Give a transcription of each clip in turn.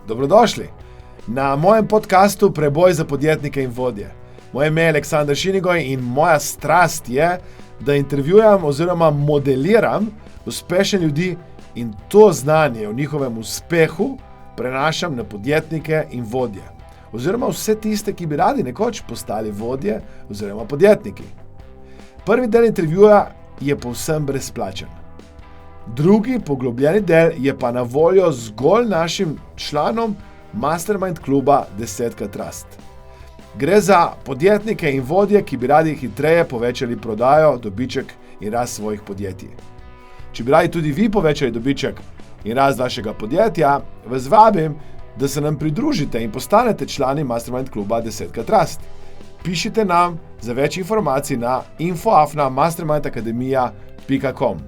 Dobrodošli na mojem podkastu Preboj za podjetnike in vodje. Moje ime je Aleksandar Šinigoj in moja strast je, da intervjujem oziroma modeliram uspešne ljudi in to znanje o njihovem uspehu prenašam na podjetnike in vodje. Oziroma vse tiste, ki bi radi nekoč postali vodje oziroma podjetniki. Prvi del intervjuja je povsem brezplačen. Drugi poglobljeni del je pa na voljo zgolj našim članom Mastermind kluba 10x Trust. Gre za podjetnike in vodje, ki bi radi hitreje povečali prodajo, dobiček in rast svojih podjetij. Če bi radi tudi vi povečali dobiček in rast vašega podjetja, vas vabim, da se nam pridružite in postanete člani Mastermind kluba 10x Trust. Pišite nam za več informacij na info@mastermindacademia.com.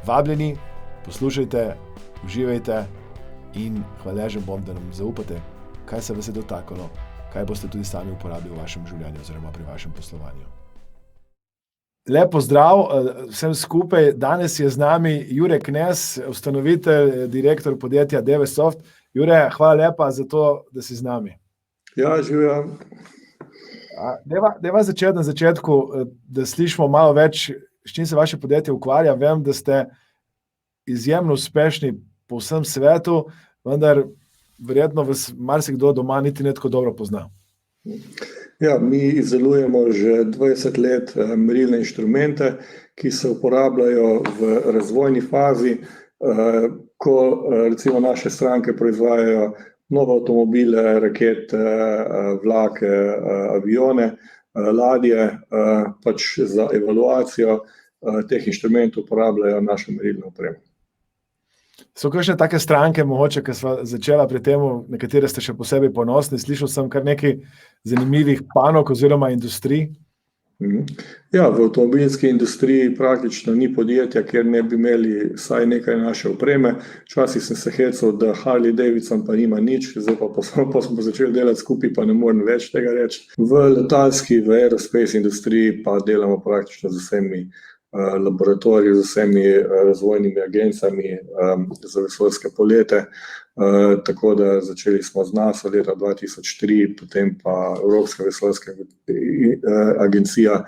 Vabljeni, poslušajte, uživajte in hvaležen bom, da nam zaupate, kaj se vas je dotaknilo, kaj boste tudi sami uporabili v vašem življenju oziroma pri vašem poslovanju. Lep pozdrav vsem skupaj. Danes je z nami Jure Knez, ustanovitelj, direktor podjetja Devesoft. Jure, hvala lepa za to, da si z nami. Ja, živim. Deva začeti na začetku, da slišimo malo več, s čim se vaše podjetje ukvarja. Vem, da ste izjemno uspešni po vsem svetu, vendar verjetno vas marsikdo doma niti ne tako dobro pozna. Ja, mi izdelujemo že 20 let merilne inštrumente, ki se uporabljajo v razvojni fazi, ko recimo naše stranke proizvajajo nove avtomobile, rakete, vlake, avione, ladje, pač za evaluacijo teh inštrumentov uporabljajo našo merilno opremo. So kakšne take stranke, mogoče, ki sva začela pri tem, na katere ste še posebej ponosni? Slišal sem kar nekaj zanimivih panog oziroma industrij. Ja, v avtomobilski industriji praktično ni podjetja, kjer ne bi imeli vsaj nekaj naše opreme. Včasih sem se hecal, da Harley Davidson pa nima nič, zdaj pa smo začeli delati skupaj, pa ne morem več tega reči. V letalski, v aerospace industriji pa delamo praktično z vsemi laboratoriji, z vsemi razvojnimi agencijami za vesoljske polete. Tako da začeli smo z NASA leta 2003, potem pa Evropska vesoljska agencija,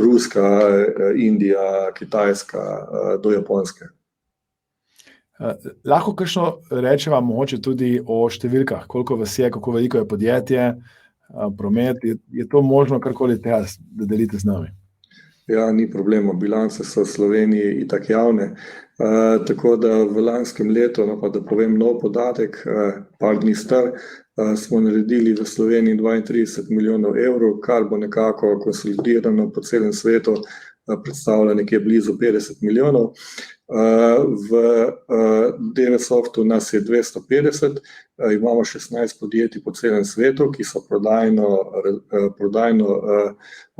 Ruska, Indija, Kitajska, do Japonske. Lahko kakšno rečeva mogoče tudi o številkah, koliko vas je, kako veliko je podjetje, promet, je to možno karkoli tega, da delite z nami? Ja, ni problema, bilance so v Sloveniji itak javne, tako da v lanskem letu, no pa da povem nov podatek, par dni star, smo naredili v Sloveniji 32 milijonov evrov, kar bo nekako konsolidirano po celem svetu, predstavlja nekje blizu 50 milijonov. V Devesoftu nas je 250, imamo 16 podjetij po celem svetu, ki so prodajno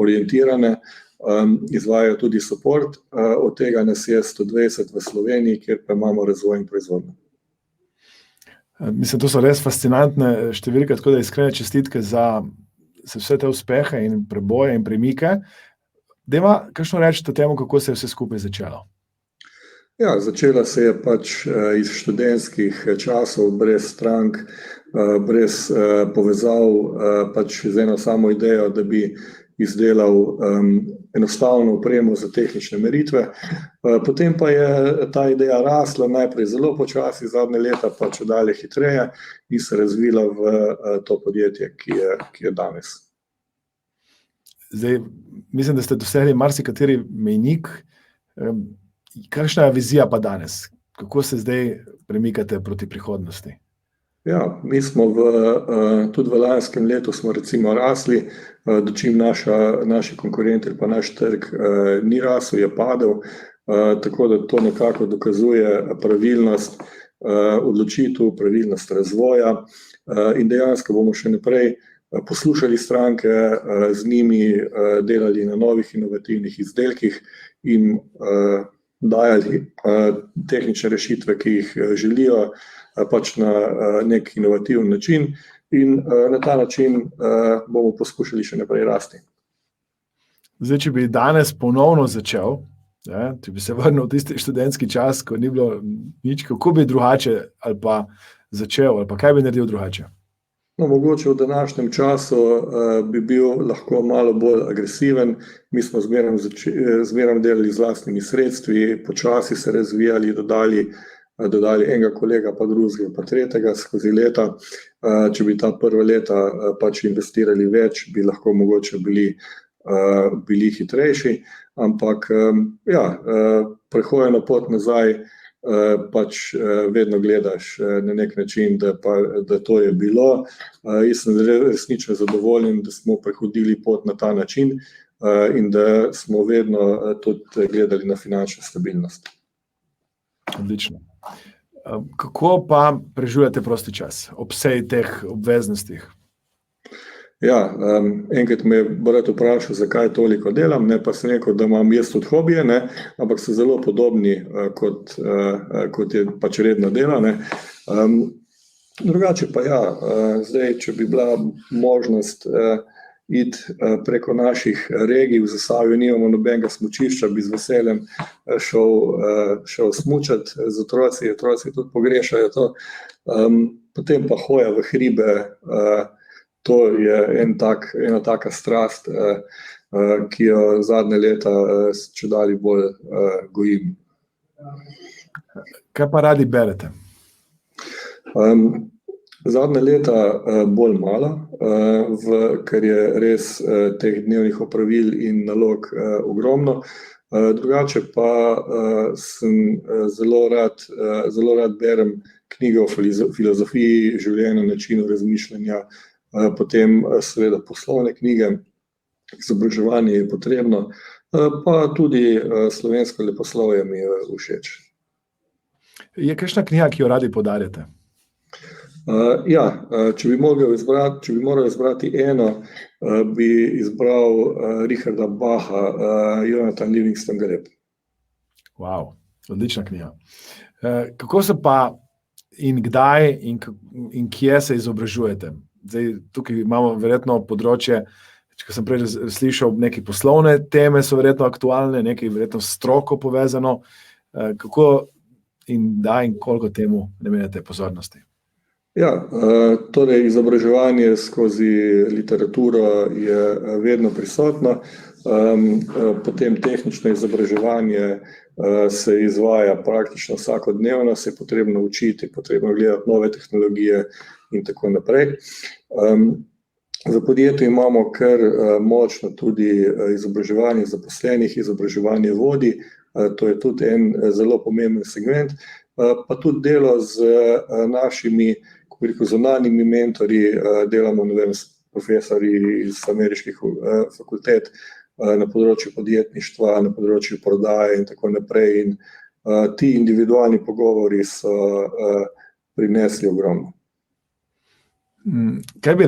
orientirane, izvajajo tudi support, od tega nas je 120 v Sloveniji, kjer pa imamo razvoj in proizvodnjo. Mislim, to so res fascinantne številke, tako da iskrene čestitke za vse te uspehe in preboje in premike. Dajva kakšno reči o tem, kako se je vse skupaj začelo? Ja, začela se je pač iz študentskih časov, brez strank, brez povezav, pač z eno samo idejo, da bi izdelal enostavno opremo za tehnične meritve. Potem pa je ta ideja rasla, najprej zelo počasi, zadnje leta pa čedalje hitreje in se razvila v to podjetje, ki je danes. Zdaj, mislim, da ste dosegli marsikateri mejnik. Kakšna je vizija pa danes? Kako se zdaj premikate proti prihodnosti? Ja, mi smo tudi v lanskem letu smo recimo rasli, dočim naši konkurenti pa naš trg ni rasel, je padel, tako da to nekako dokazuje pravilnost odločitev, pravilnost razvoja in dejansko bomo še naprej poslušali stranke, z njimi delali na novih inovativnih izdelkih in dajali tehnične rešitve, ki jih želijo, pač na nek inovativen način in na ta način bomo poskušali še naprej rasti. Zdaj, če bi danes ponovno začel, če bi se vrnil v tisti študentski čas, ko ni bilo nič, kako bi drugače ali pa začel ali pa kaj bi naredil drugače? No, mogoče v današnjem času bi bil lahko malo bolj agresiven. Mi smo zmeraj delali z lastnimi sredstvi, počasi se razvijali, dodali enega kolega, pa drugega, pa tretjega skozi leta. Če bi ta prva leta pač investirali več, bi lahko mogoče bili hitrejši, ampak prehojeno pot nazaj pač vedno gledaš na nek način, da to je bilo. Jaz sem resnično zadovoljen, da smo prehodili pot na ta način in da smo vedno tudi gledali na finančno stabilnost. Odlično. Kako pa preživljate prosti čas ob vsej teh obveznostih? Ja, enkrat me je brat vprašal, zakaj toliko delam, pa sem rekel, da imam jaz tudi hobije, ampak so zelo podobni, kot je pač redno delo. Drugače pa zdaj, če bi bila možnost iti preko naših regij, v Zasavju nimamo nobenega smučišča, bi z veseljem šel smučati z otroci tudi pogrešajo to. Potem pa hoja v hribe, to je ena taka strast, ki jo zadnje leta čedalje bolj gojim. Kaj pa radi berete? Zadnje leta bolj malo, ker je res teh dnevnih opravil in nalog ogromno. Drugače pa sem zelo rad berem knjige o filozofiji življenja, načinu razmišljanja, potem seveda poslovne knjige, izobraževanje je potrebno, pa tudi slovensko leposlovje mi je všeč. Je kakšna knjiga, ki jo radi poudarjate? Če bi moral izbrati eno, bi izbral Richarda Bacha, Jonathan Livingston Greb. Wow, odlična knjiga. Kako se pa in kdaj in kje se izobražujete? Zdaj, tukaj imamo verjetno področje, če sem prej slišal, neke poslovne teme so verjetno aktualne, nekaj verjetno stroko povezano. Kako in koliko temu namenjate pozornosti? Torej izobraževanje skozi literaturo je vedno prisotno, potem tehnično izobraževanje se izvaja praktično vsakodnevno, se je potrebno učiti, potrebno gledati nove tehnologije in tako naprej. V podjetju imamo kar močno tudi izobraževanje zaposlenih, izobraževanje vodij, to je tudi en zelo pomemben segment, pa tudi delo z našimi zunanjimi mentorji, delamo s profesorji iz ameriških fakultet na področju podjetništva, na področju prodaje in tako naprej. In ti individualni pogovori so prinesli ogromno. Kaj bi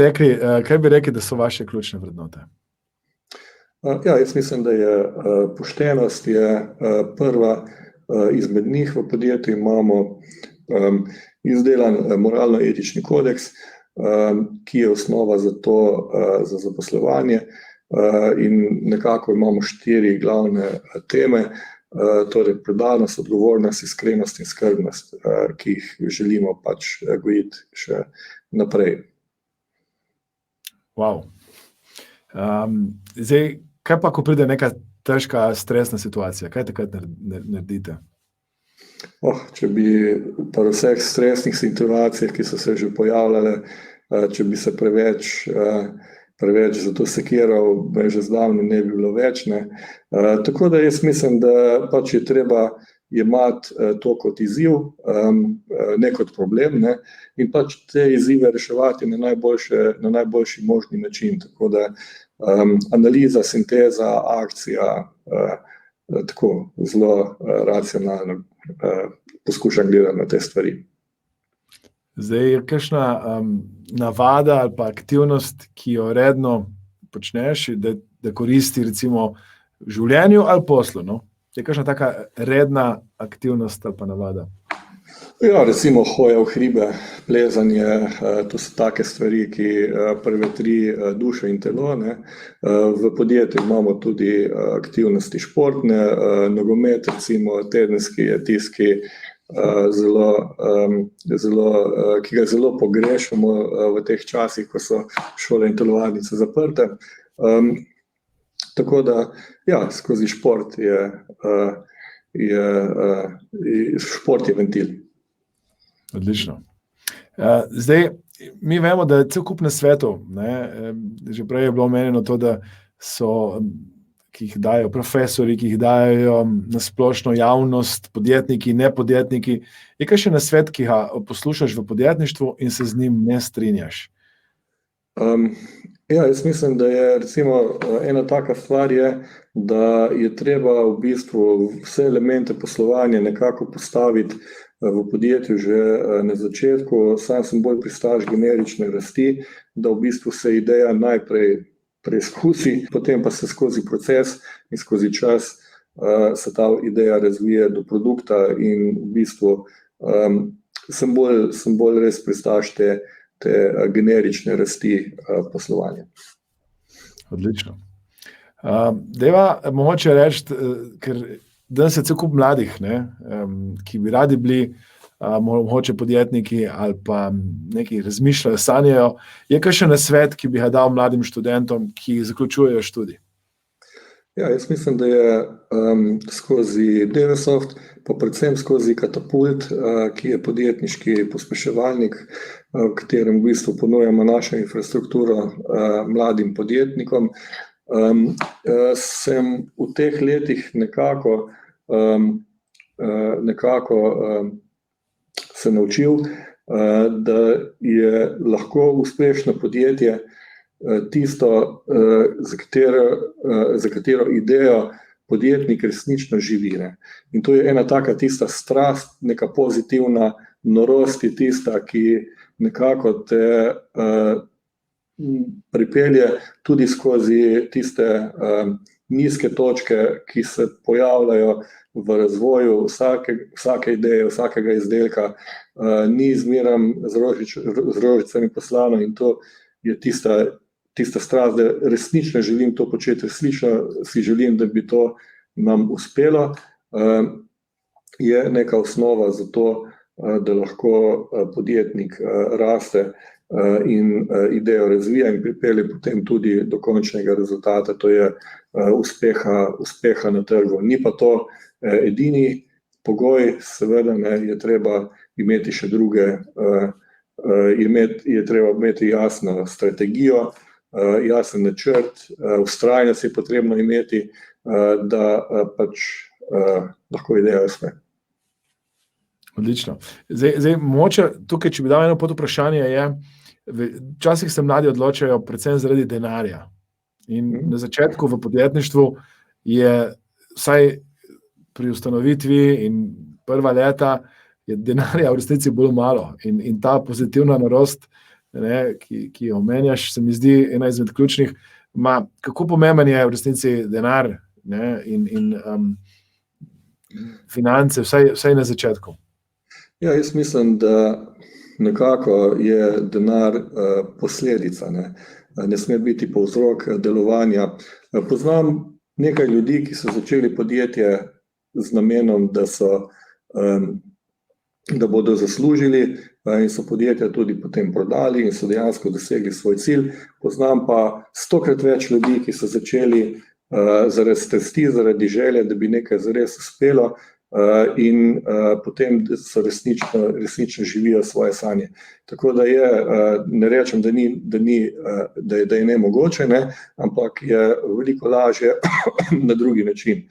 rekli, da so vaše ključne vrednote? Jaz mislim, da je poštenost prva izmed njih. V podjetju imamo izdelan moralno-etični kodeks, ki je osnova za zaposlovanje, in nekako imamo 4 glavne teme, torej predanost, odgovornost, iskrenost in skrbnost, ki jih želimo pač gojiti še naprej. Wow. Zdaj, kaj pa, ko pride neka težka stresna situacija, kaj takrat naredite? Če bi pri vseh stresnih situacijah, ki so se že pojavljale, če bi se preveč za to sekiral, me že zdavnaj ne bi bilo več. Tako da jaz mislim, da pač je treba jemati to kot izziv, ne kot problem, in pač te izzive reševati na najboljši možni način. Tako da analiza, sinteza, akcija, tako zelo racionalno poskušam gledati na te stvari. Zdaj, je kakšna navada ali pa aktivnost, ki jo redno počneš, da koristi recimo v življenju ali poslu? Je kakšna taka redna aktivnost ali pa navada? Recimo hoja v hribe, plezanje, to so take stvari, ki prevetri dušo in telo. V podjetju imamo tudi aktivnosti športne, nogomet, recimo tedenski, tiski, ki ga zelo pogrešamo v teh časih, ko so šole in telovadnice zaprte. Tako da, ja, skozi šport šport je ventil. Odlično. Zdaj, mi vemo, da je cel kup nasvetov, ne? Že prej je bilo omenjeno to, da so, ki jih dajo profesori, ki jih dajo na splošno javnost, podjetniki, nepodjetniki. Je kaj še nasvet, ki ga poslušaš v podjetništvu in se z njim ne strinjaš? Ja, jaz mislim, da je recimo ena taka stvar je, da je treba v bistvu vse elemente poslovanja nekako postaviti v podjetju že na začetku. Sam sem bolj pristaš generične rasti, da v bistvu se ideja najprej preizkusi, potem pa se skozi proces in skozi čas se ta ideja razvije do produkta in v bistvu sem bolj res pristaš te generične rasti poslovanja. Odlično. Deva mogoče reči, ker danes je cel kup mladih, ne, ki bi radi bili mogoče podjetniki ali pa neki razmišljajo, sanjajo. Je kakšen nasvet, ki bi ga dal mladim študentom, ki zaključujejo študij? Ja, jaz mislim, da je skozi Devesoft, pa predvsem skozi Katapult, ki je podjetniški pospeševalnik, v katerem v bistvu ponujamo našo infrastrukturo mladim podjetnikom, sem v teh letih nekako se naučil, da je lahko uspešno podjetje tisto, za katero idejo podjetnik resnično živi. Ne. In to je ena taka tista strast, neka pozitivna norost je tista, ki nekako te pripelje tudi skozi tiste nizke točke, ki se pojavljajo v razvoju vsake ideje, vsakega izdelka. Ni zmerom z rožicami poslano in to je tista strast, da resnično želim to početi, resnično si želim, da bi to nam uspelo, je neka osnova za to, da lahko podjetnik raste in idejo razvija in pripelje potem tudi do končnega rezultata, to je uspeha na trgu. Ni pa to edini pogoj, seveda je treba imeti še druge, je treba imeti jasno strategijo, jasen načrt, vztrajnost je potrebno imeti, da pač lahko ideja uspe. Odlično. Zdaj, mogoče tukaj, če bi dal eno podvprašanje, je, včasih se mladi odločajo predvsem zaradi denarja. In na začetku v podjetništvu je vsaj pri ustanovitvi in prva leta je denarja v resnici bolj malo. In ta pozitivna norost, ne, ki jo omenjaš, se mi zdi ena izmed ključnih. Kako pomemben je v resnici denar, ne, in finance, vsaj na začetku? Ja, jaz mislim, da nekako je denar posledica, ne sme biti povzrok delovanja. Poznam nekaj ljudi, ki so začeli podjetje z namenom, da bodo zaslužili in so podjetja tudi potem prodali in so dejansko dosegli svoj cilj. Poznam pa 100-krat več ljudi, ki so začeli zaradi strasti, zaradi želje, da bi nekaj zares uspelo in potem so resnično živijo svoje sanje. Tako da je, ne rečem, da je nemogoče, ne, ampak je veliko lažje na drugi način.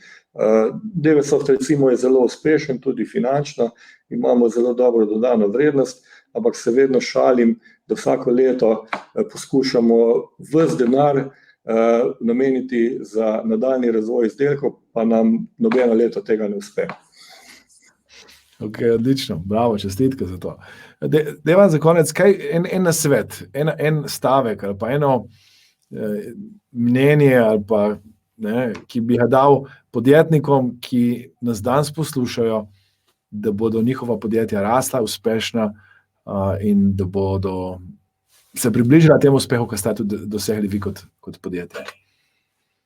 Devesoft recimo je zelo uspešen, tudi finančno, imamo zelo dobro dodano vrednost, ampak se vedno šalim, da vsako leto poskušamo ves denar nameniti za nadaljnji razvoj izdelkov, pa nam nobeno leto tega ne uspe. Ok, odlično, bravo, čestitke za to. Deva za konec, kaj en nasvet, en stavek ali pa eno mnenje ali pa, ne, ki bi ga dal podjetnikom, ki nas danes poslušajo, da bodo njihova podjetja rasla, uspešna in da bodo se približala temu uspehu, ki ste tudi dosegli vi kot podjetje.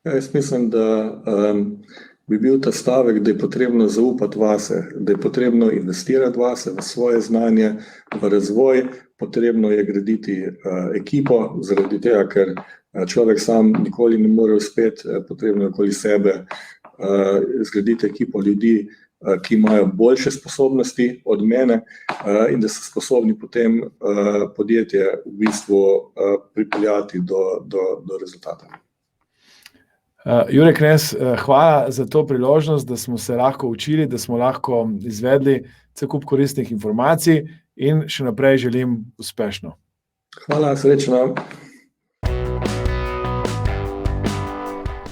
Ja, jaz mislim, da bi bil ta stavek, da je potrebno zaupati vase, da je potrebno investirati vase, v svoje znanje, v razvoj, potrebno je graditi ekipo, zaradi tega, ker človek sam nikoli ne more uspeti, potrebno je okoli sebe zgraditi ekipo ljudi, ki imajo boljše sposobnosti od mene in da so sposobni potem podjetje v bistvu pripeljati do rezultata. Jure Knez, hvala za to priložnost, da smo se lahko učili, da smo lahko izvedli cel kup koristnih informacij in še naprej želim uspešno. Hvala, srečno.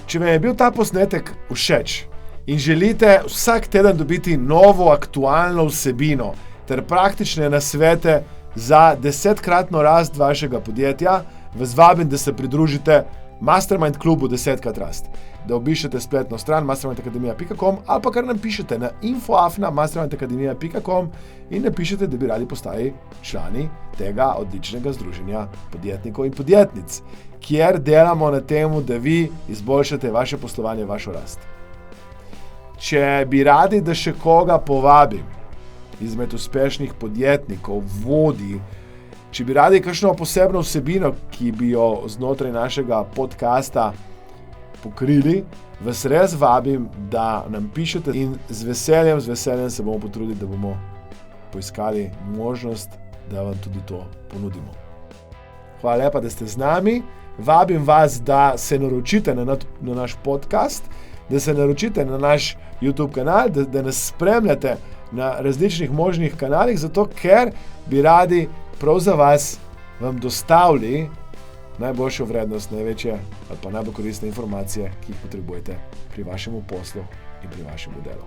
Če vam je bil ta posnetek všeč in želite vsak teden dobiti novo aktualno vsebino ter praktične nasvete za 10-kratno rast vašega podjetja, vas vabim, da se pridružite Mastermind klubu 10krat rast, da obiščete spletno stran mastermindakademija.com ali pa kar nam pišete na info@mastermindakademija.com in napišete, da bi radi postali člani tega odličnega združenja podjetnikov in podjetnic, kjer delamo na tem, da vi izboljšate vaše poslovanje, vašo rast. Če bi radi, da še koga povabim izmed uspešnih podjetnikov, vodij, če bi radi kakšno posebno vsebino, ki bi jo znotraj našega podcasta pokrili, vas res vabim, da nam pišete in z veseljem se bomo potrudili, da bomo poiskali možnost, da vam tudi to ponudimo. Hvala lepa, da ste z nami. Vabim vas, da se naročite na naš podcast, da se naročite na naš YouTube kanal, da nas spremljate na različnih možnih kanalih, zato ker bi radi prav za vas vam dostavili najboljšo vrednost, največje ali pa najbolj koristne informacije, ki jih potrebujete pri vašem poslu in pri vašem delu.